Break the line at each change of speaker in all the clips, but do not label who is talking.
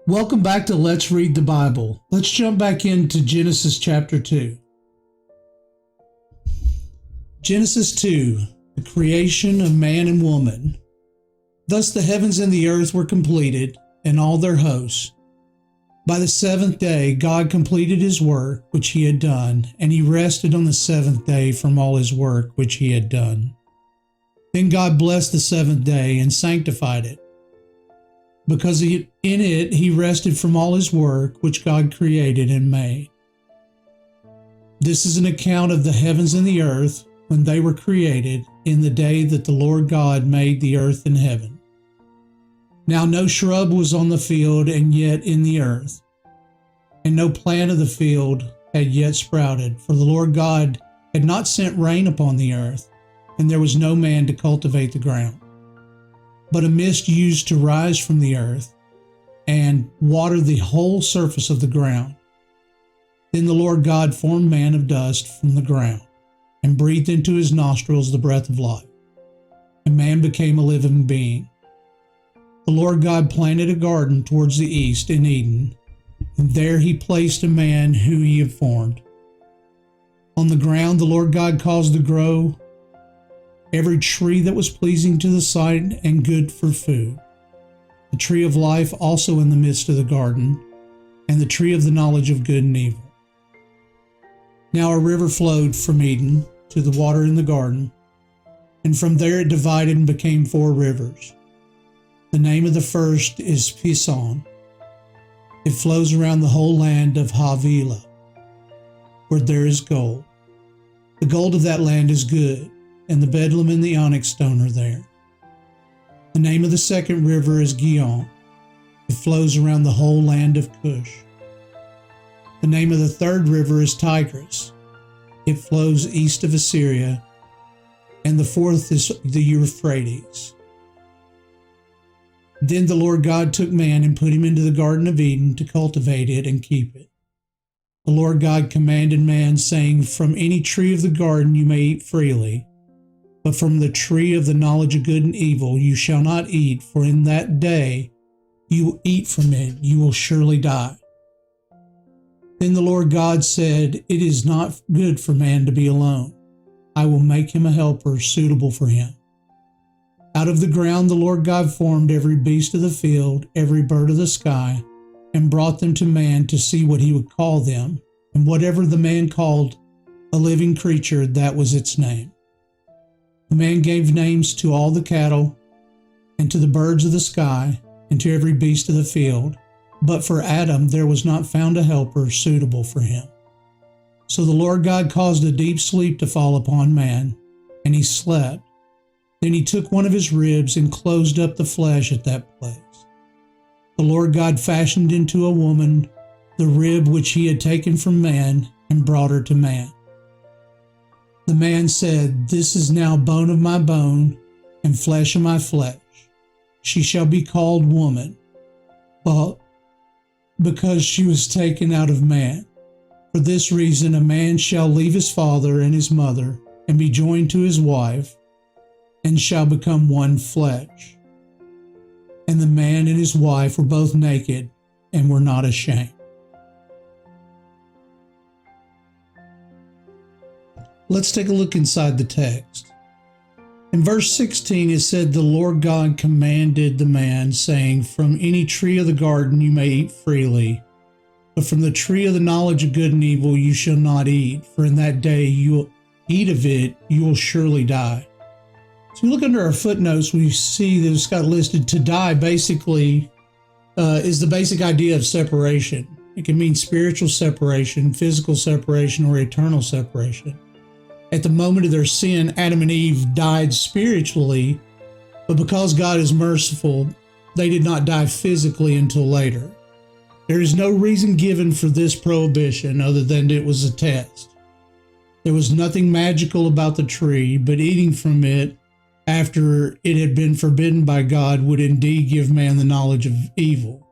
Welcome back to Let's Read the Bible. Let's jump back into Genesis chapter 2. Genesis 2, the creation of man and woman. Thus the heavens and the earth were completed, and all their hosts. By the seventh day God completed his work which he had done, and he rested on the seventh day from all his work which he had done. Then God blessed the seventh day and sanctified it, because in it he rested from all his work which God created and made. This is an account of the heavens and the earth when they were created in the day that the Lord God made the earth and heaven. Now no shrub was on the field and yet in the earth, and no plant of the field had yet sprouted, for the Lord God had not sent rain upon the earth, and there was no man to cultivate the ground. But a mist used to rise from the earth and water the whole surface of the ground. Then the Lord God formed man of dust from the ground and breathed into his nostrils the breath of life, and man became a living being. The Lord God planted a garden towards the east in Eden, and there he placed a man who he had formed. On the ground the Lord God caused to grow every tree that was pleasing to the sight and good for food, the tree of life also in the midst of the garden, and the tree of the knowledge of good and evil. Now a river flowed from Eden to the water in the garden, and from there it divided and became 4 rivers. The name of the first is Pison. It flows around the whole land of Havilah, where there is gold. The gold of that land is good, and the bdellium and the onyx stone are there. The name of the second river is Gihon. It flows around the whole land of Cush. The name of the third river is Tigris. It flows east of Assyria, and the fourth is the Euphrates. Then the Lord God took man and put him into the Garden of Eden to cultivate it and keep it. The Lord God commanded man, saying, "From any tree of the garden you may eat freely, but from the tree of the knowledge of good and evil you shall not eat, for in that day you eat from it, you will surely die." Then the Lord God said, "It is not good for man to be alone. I will make him a helper suitable for him." Out of the ground the Lord God formed every beast of the field, every bird of the sky, and brought them to man to see what he would call them. And whatever the man called a living creature, that was its name. The man gave names to all the cattle, and to the birds of the sky, and to every beast of the field. But for Adam there was not found a helper suitable for him. So the Lord God caused a deep sleep to fall upon man, and he slept. Then he took one of his ribs and closed up the flesh at that place. The Lord God fashioned into a woman the rib which he had taken from man, and brought her to man. The man said, "This is now bone of my bone and flesh of my flesh. She shall be called woman, because she was taken out of man. For this reason a man shall leave his father and his mother, and be joined to his wife, and shall become one flesh." And the man and his wife were both naked and were not ashamed. Let's take a look inside the text. In verse 16 it said, "The Lord God commanded the man, saying, From any tree of the garden you may eat freely, but from the tree of the knowledge of good and evil you shall not eat, for in that day you will eat of it, you will surely die." So we look under our footnotes, we see that it's got listed to die basically is the basic idea of separation. It can mean spiritual separation, physical separation, or eternal separation. At the moment of their sin, Adam and Eve died spiritually, but because God is merciful, they did not die physically until later. There is no reason given for this prohibition other than it was a test. There was nothing magical about the tree, but eating from it after it had been forbidden by God would indeed give man the knowledge of evil.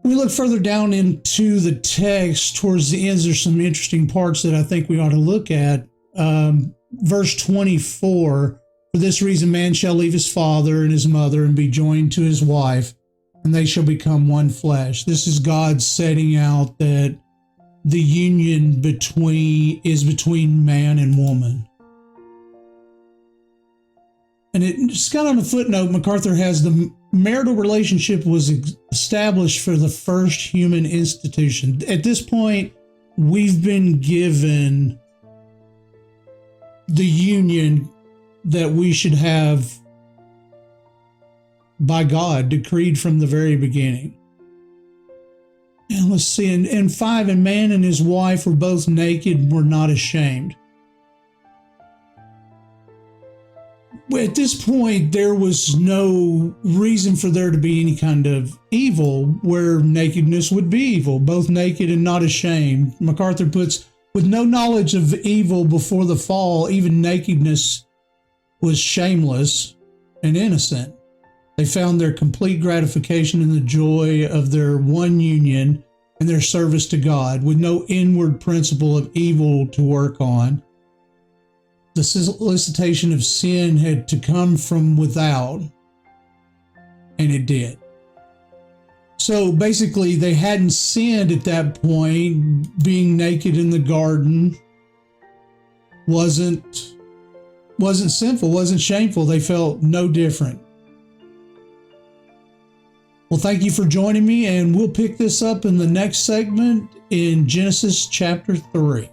We look further down into the text towards the end. There's some interesting parts that I think we ought to look at. Verse 24, For this reason man shall leave his father and his mother and be joined to his wife, and they shall become one flesh. This is God setting out that the union is between man and woman. And it just got on a footnote, MacArthur has the marital relationship was established for the first human institution. At this point, we've been given the union that we should have by God, decreed from the very beginning. And let's see, in 5, and man and his wife were both naked and were not ashamed. At this point, there was no reason for there to be any kind of evil where nakedness would be evil, both naked and not ashamed. MacArthur puts, with no knowledge of evil before the fall, even nakedness was shameless and innocent. They found their complete gratification in the joy of their one union and their service to God, with no inward principle of evil to work on. The solicitation of sin had to come from without, and it did. So basically, they hadn't sinned at that point. Being naked in the garden wasn't sinful, wasn't shameful. They felt no different. Well, thank you for joining me, and we'll pick this up in the next segment in Genesis chapter 3.